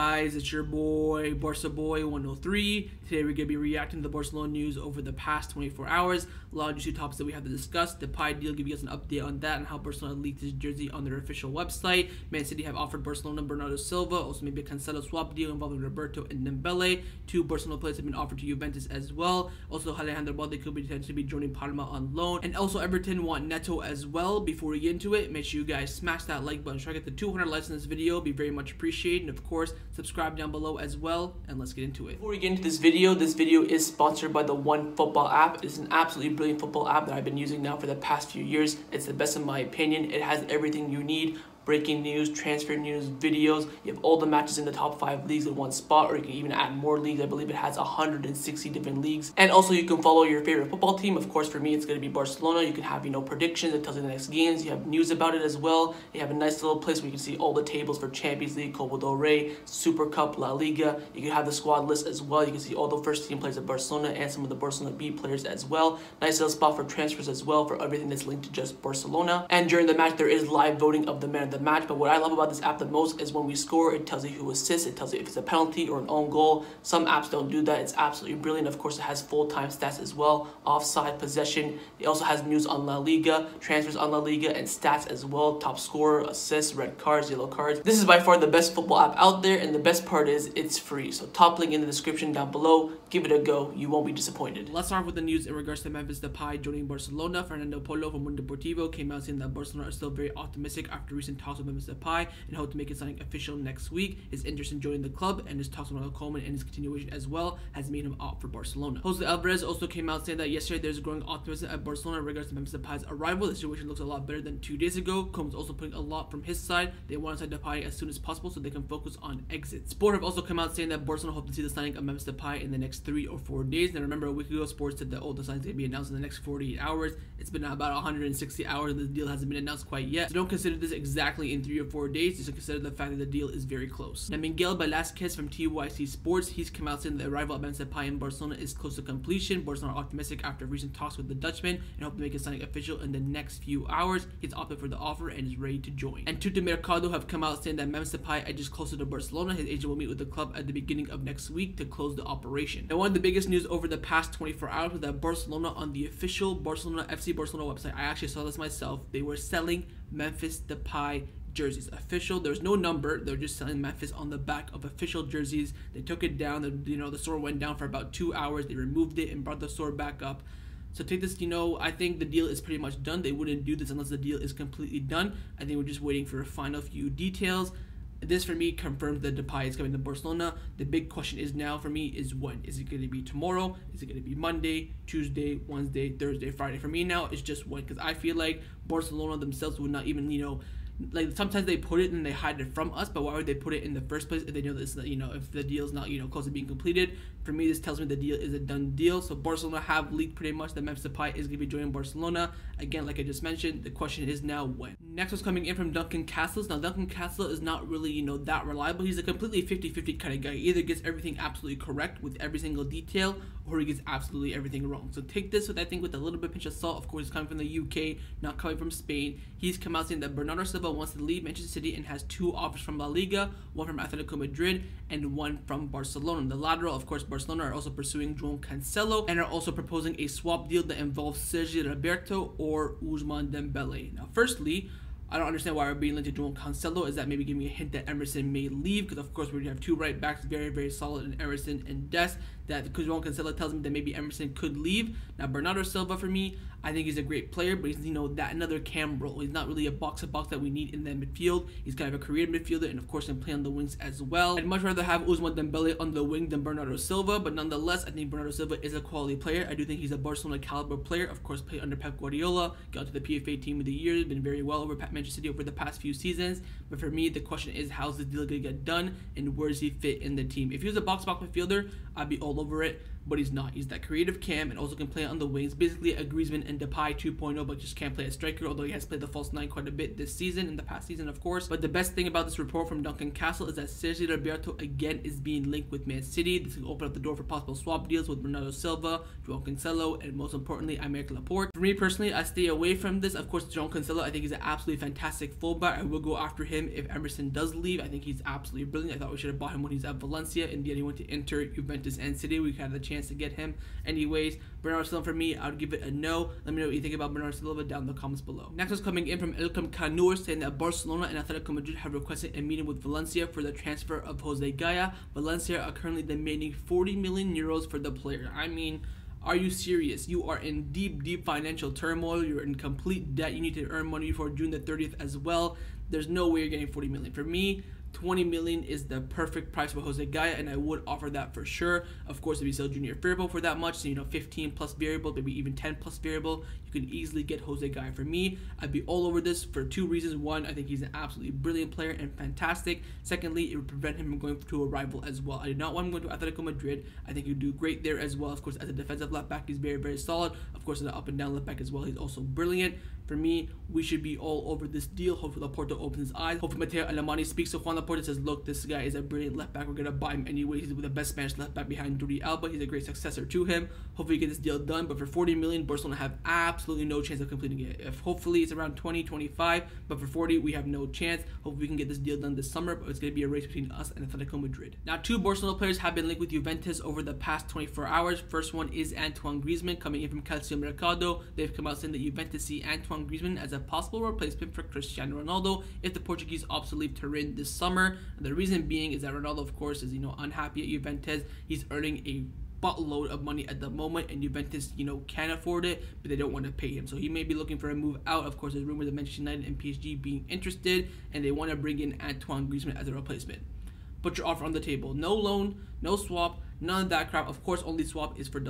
guys, it's your boy Barca Boy 103. Today we're going to be reacting to the Barcelona news over the past 24 hours. A lot of juicy topics that we have to discuss. The Depay deal, give you guys an update on that and how Barcelona leaked his jersey on their official website. Man City have offered Barcelona Bernardo Silva, also maybe a Cancelo swap deal involving Roberto and Dembele. 2 Barcelona players have been offered to Juventus as well. Also Alejandro Balde could potentially be joining Parma on loan. And also Everton want Neto as well. Before we get into it, make sure you guys smash that like button. Try to get the 200 likes in this video. Be very much appreciated. And of course, subscribe down below as well. And let's get into it. Before we get into this video is sponsored by the One Football app. It is an absolutely brilliant football app that I've been using now for the past few years. It's the best in my opinion. It has everything you need. Breaking news, transfer news, videos. You have all the matches in the top 5 leagues in one spot, or you can even add more leagues. I believe it has 160 different leagues. And also you can follow your favorite football team. Of course, for me, it's going to be Barcelona. You can have, predictions. It tells you the next games. You have news about it as well. You have a nice little place where you can see all the tables for Champions League, Copa del Rey, Super Cup, La Liga. You can have the squad list as well. You can see all the first team players of Barcelona and some of the Barcelona B players as well. Nice little spot for transfers as well for everything that's linked to just Barcelona. And during the match, there is live voting of the man of the match. But what I love about this app the most is when we score, it tells you who assists, it tells you if it's a penalty or an own goal. Some apps don't do that. It's absolutely brilliant. Of course, it has full-time stats as well, offside, possession. It also has news on La Liga, transfers on La Liga, and stats as well, top scorer, assists, red cards, yellow cards. This is by far the best football app out there, and the best part is it's free. So top link in the description down below. Give it a go. You won't be disappointed. Let's start with the news in regards to Memphis Depay joining Barcelona. Fernando Polo from Mundo Deportivo came out saying that Barcelona are still very optimistic after recent talks with Memphis Depay and hope to make his signing official next week. His interest in joining the club and his talks with Koeman and his continuation as well has made him opt for Barcelona. Jose Alvarez also came out saying that yesterday there's growing optimism at Barcelona in regards to Memphis Depay's arrival. The situation looks a lot better than 2 days ago. Koeman's also putting a lot from his side. They want to sign Depay as soon as possible so they can focus on exits. Sport have also come out saying that Barcelona hope to see the signing of Memphis Depay in the next 3 or 4 days. Now remember, a week ago, Sport said that the signing's going to be announced in the next 48 hours. It's been about 160 hours and the deal hasn't been announced quite yet. So don't consider this exactly in 3 or 4 days. Just consider the fact that the deal is very close. Now Miguel Velázquez from TYC Sports, he's come out saying the arrival of Memphis Depay in Barcelona is close to completion. Barcelona are optimistic after recent talks with the Dutchman and hope to make his signing official in the next few hours. He's opted for the offer and is ready to join. And Tutti Mercado have come out saying that Memphis Depay edges closer to Barcelona. His agent will meet with the club at the beginning of next week to close the operation. Now one of the biggest news over the past 24 hours was that Barcelona on the official FC Barcelona website, I actually saw this myself, they were selling Memphis Depay jerseys. Official, there's no number, they're just selling Memphis on the back of official jerseys. They took it down, the store went down for about 2 hours. They removed it and brought the store back up. So take this, I think the deal is pretty much done. They wouldn't do this unless the deal is completely done. I think we're just waiting for a final few details. This for me confirms that Depay is coming to Barcelona. The big question is now for me is when. Is it going to be tomorrow? Is it going to be Monday, Tuesday, Wednesday, Thursday, Friday? For me now, it's just when, because I feel like Barcelona themselves would not even, like sometimes they put it and they hide it from us, but why would they put it in the first place if they know this, if the deal is not, close to being completed? For me, this tells me the deal is a done deal. So Barcelona have leaked pretty much that Memphis Depay is going to be joining Barcelona. Again, like I just mentioned, the question is now when. Next was coming in from Duncan Castles. Now, Duncan Castle is not really, that reliable. He's a completely 50-50 kind of guy. He either gets everything absolutely correct with every single detail, or he gets absolutely everything wrong. So take this with, I think, with a little bit of pinch of salt. Of course, he's coming from the UK, not coming from Spain. He's come out saying that Bernardo Silva wants to leave Manchester City and has 2 offers from La Liga, 1 from Atletico Madrid and 1 from Barcelona. The lateral, of course, Barcelona are also pursuing Joao Cancelo and are also proposing a swap deal that involves Sergi Roberto or Ousmane Dembele. Now, firstly, I don't understand why we're being linked to Joao Cancelo. Is that maybe giving me a hint that Emerson may leave? Because of course we have 2 right backs, very, very solid in Emerson and Dest. That because Joao Cancelo tells me that maybe Emerson could leave. Now Bernardo Silva for me, I think he's a great player, but he's that another cam role. He's not really a box-to-box that we need in the midfield. He's kind of a creative midfielder and of course can play on the wings as well. I'd much rather have Ousmane Dembele on the wing than Bernardo Silva, but nonetheless I think Bernardo Silva is a quality player. I do think he's a Barcelona caliber player. Of course, played under Pep Guardiola, got to the PFA Team of the Year, been very well over Manchester City over the past few seasons. But for me, the question is, how's the deal gonna get done and where does he fit in the team? If he was a box-to-box midfielder, I'd be all over it. but he's not. He's that creative cam and also can play on the wings. Basically a Griezmann and Depay 2.0, but just can't play as striker, although he has played the false 9 quite a bit this season, in the past season of course. But the best thing about this report from Duncan Castle is that Sergi Roberto again is being linked with Man City. This will open up the door for possible swap deals with Bernardo Silva, Joao Cancelo, and most importantly, Aymeric Laporte. For me personally, I stay away from this. Of course, Joao Cancelo, I think he's an absolutely fantastic fullback. I will go after him if Emerson does leave. I think he's absolutely brilliant. I thought we should have bought him when he's at Valencia. In the end, he went to Inter, Juventus, and City. We had the chance to get him. Anyways, Bernardo Silva for me, I would give it a no. Let me know what you think about Bernardo Silva down in the comments below. Next one's coming in from Elkam Kanur, saying that Barcelona and Atletico Madrid have requested a meeting with Valencia for the transfer of Jose Gaya. Valencia are currently demanding 40 million euros for the player. I mean, are you serious? You are in deep financial turmoil. You're in complete debt. You need to earn money before June the 30th as well. There's no way you're getting 40 million. For me, 20 million is the perfect price for Jose Gaya, and I would offer that for sure. Of course, if you sell junior variable for that much, so 15 plus variable, maybe even 10 plus variable, you can easily get Jose Gaya. For me, I'd be all over this for 2 reasons. One, I think he's an absolutely brilliant player and fantastic. Secondly, it would prevent him from going to a rival as well. I do not want him going to Atletico Madrid. I think he'd do great there as well. Of course, as a defensive left back, he's very solid. Of course, as an up and down left back as well, he's also brilliant. For me, we should be all over this deal. Hopefully Laporte opens his eyes. Hopefully Mateo Alemany speaks to Juan Laporte and says, look, this guy is a brilliant left back. We're going to buy him anyway. He's the best Spanish left back behind Jordi Alba. He's a great successor to him. Hopefully we get this deal done. But for 40 million, Barcelona have absolutely no chance of completing it. If hopefully it's around 20, 25, but for 40, we have no chance. Hopefully we can get this deal done this summer, but it's going to be a race between us and Atletico Madrid. Now, 2 Barcelona players have been linked with Juventus over the past 24 hours. First one is Antoine Griezmann, coming in from Calcio Mercado. They've come out saying that Juventus see Antoine Griezmann as a possible replacement for Cristiano Ronaldo if the Portuguese opts to leave Turin this summer. And the reason being is that Ronaldo, of course, is unhappy at Juventus. He's earning a buttload of money at the moment, and Juventus can afford it, but they don't want to pay him, so he may be looking for a move out. Of course, there's rumors of Manchester United and PSG being interested, and they want to bring in Antoine Griezmann as a replacement. Put your offer on the table. No loan, no swap, none of that crap. Of course, only swap is for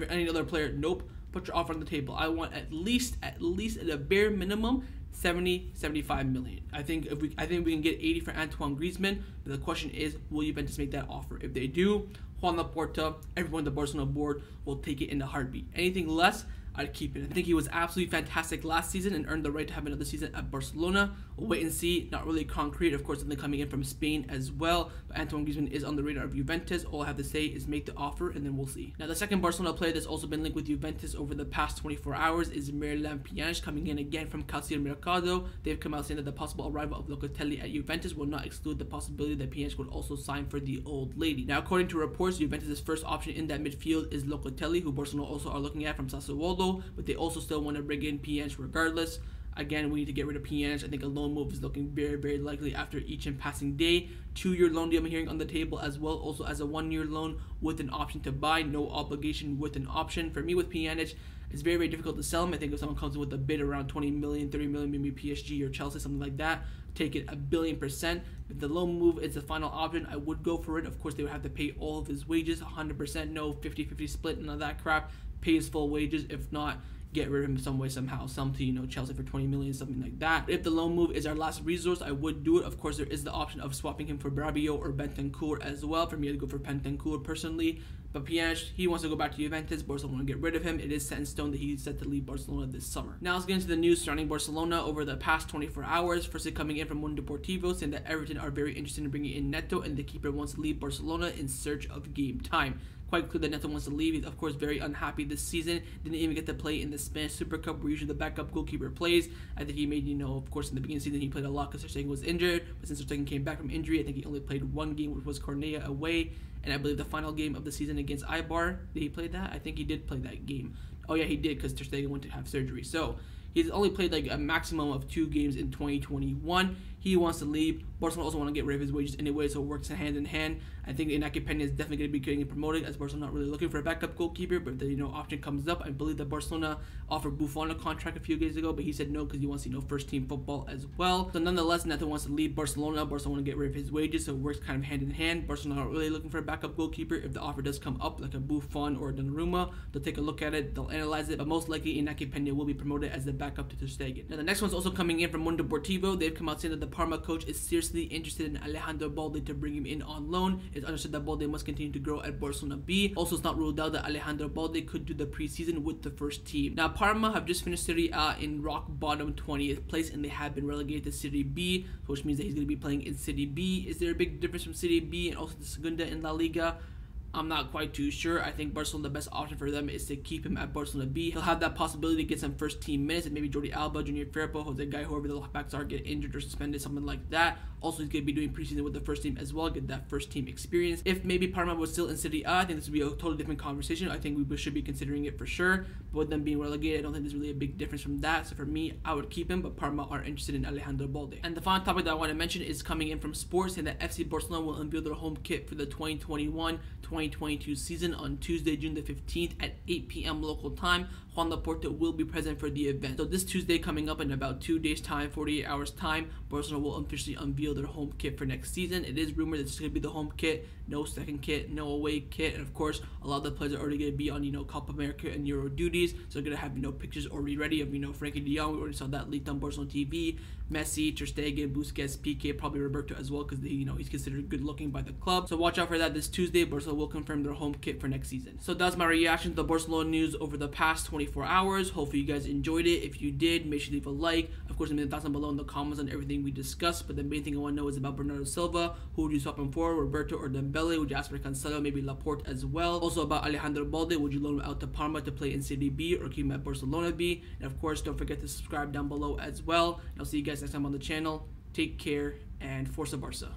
any other player. Nope. Put your offer on the table. I want at least at a bare minimum 75 million. I think we can get 80 for Antoine Griezmann, but the question is, will Juventus make that offer? If they do, Juan Laporta, everyone on the Barcelona board will take it in a heartbeat. Anything less, I'd keep it. I think he was absolutely fantastic last season and earned the right to have another season at Barcelona. We'll wait and see. Not really concrete. Of course, something coming in from Spain as well. But Antoine Griezmann is on the radar of Juventus. All I have to say is make the offer, and then we'll see. Now, the second Barcelona player that's also been linked with Juventus over the past 24 hours is Miralem Pjanic, coming in again from Calcio Mercado. They've come out saying that the possible arrival of Locatelli at Juventus will not exclude the possibility that Pjanic would also sign for the old lady. Now, according to reports, Juventus' first option in that midfield is Locatelli, who Barcelona also are looking at from Sassuolo, but they also still want to bring in Pjanic regardless. Again, we need to get rid of Pjanic. I think a loan move is looking very likely after each passing day. 2-year loan deal I'm hearing on the table as well, also as a 1-year loan with an option to buy, no obligation with an option. For me with Pjanic, it's very difficult to sell him. I think if someone comes in with a bid around 20 million, 30 million, maybe PSG or Chelsea, something like that, take it 1,000,000,000%. If the loan move is the final option, I would go for it. Of course, they would have to pay all of his wages, 100%, no 50-50 split, none of that crap. Pay his full wages. If not, get rid of him some way, somehow. Some to, Chelsea for 20 million, something like that. If the loan move is our last resource, I would do it. Of course, there is the option of swapping him for Rabiot or Bentancur as well. For me, I'd go for Bentancur personally. But Pjanic, he wants to go back to Juventus. Barcelona want to get rid of him. It is set in stone that he's set to leave Barcelona this summer. Now let's get into the news surrounding Barcelona over the past 24 hours. Firstly, coming in from Mundo Deportivo, saying that Everton are very interested in bringing in Neto, and the keeper wants to leave Barcelona in search of game time. Quite clear that Neto wants to leave. He's of course very unhappy this season. Didn't even get to play in the Spanish Super Cup, where usually the backup goalkeeper plays. I think he made, of course in the beginning of the season he played a lot because Ter Stegen was injured. But since Ter Stegen came back from injury, I think he only played 1 game, which was Cornellà away. And I believe the final game of the season against Eibar, did he play that? I think he did play that game. Oh yeah, he did, because Ter Stegen went to have surgery. So he's only played like a maximum of 2 games in 2021. He wants to leave. Barcelona also want to get rid of his wages anyway, so it works hand in hand. I think Iñaki Peña is definitely going to be getting promoted, as Barcelona not really looking for a backup goalkeeper, but if the option comes up, I believe that Barcelona offered Buffon a contract a few days ago, but he said no because he wants first team football as well. So nonetheless, Neto wants to leave Barcelona. Barcelona want to get rid of his wages, so it works kind of hand in hand. Barcelona not really looking for a backup goalkeeper. If the offer does come up, like a Buffon or a Donnarumma, they'll take a look at it, they'll analyze it, but most likely Iñaki Peña will be promoted as the backup to Ter Stegen. Now the next one's also coming in from Mundo Deportivo. They've come out saying that the Parma coach is seriously interested in Alejandro Balde to bring him in on loan. It's understood that Balde must continue to grow at Barcelona B. Also, it's not ruled out that Alejandro Balde could do the preseason with the first team. Now, Parma have just finished Serie A in rock bottom 20th place, and they have been relegated to Serie B, which means that he's going to be playing in Serie B. Is there a big difference from Serie B and also the Segunda in La Liga? I'm not quite too sure. I think Barcelona, the best option for them is to keep him at Barcelona B. He'll have that possibility to get some first team minutes, and maybe Jordi Alba, Junior Firpo, Jose Gaya, whoever the left backs are, get injured or suspended, something like that. Also, he's going to be doing preseason with the first team as well, get that first team experience. If maybe Parma was still in Serie A, I think this would be a totally different conversation. I think we should be considering it for sure. But with them being relegated, I don't think there's really a big difference from that. So for me, I would keep him, but Parma are interested in Alejandro Balde. And the final topic that I want to mention is coming in from sports, saying that FC Barcelona will unveil their home kit for the 2021-2022 season on Tuesday, June the 15th at 8 p.m. local time. Juan Laporta will be present for the event. So this Tuesday coming up in about 2 days time, 48 hours time, Barcelona will officially unveil their home kit for next season. It is rumored that it's going to be the home kit, no second kit, no away kit, and of course a lot of the players are already going to be on Copa America and Euro duties, so they're going to have pictures already ready of Frankie de Jong. We already saw that leaked on Barcelona TV. Messi, Ter Stegen, Busquets, Piqué, probably Roberto as well, because he's considered good looking by the club. So watch out for that this Tuesday. Barcelona will confirm their home kit for next season. So that's my reaction to the Barcelona news over the past 24 hours. Hopefully you guys enjoyed it. If you did, make sure to leave a like. Of course, leave your thoughts down below in the comments on everything we discussed. But the main thing I want to know is about Bernardo Silva. Who would you swap him for? Roberto or Dembele? Would you ask for Cancelo? Maybe Laporte as well. Also about Alejandro Balde. Would you loan him out to Parma to play in Serie B or keep him at Barcelona B? And of course, don't forget to subscribe down below as well. And I'll see you guys next time on the channel. Take care and Forza Barca.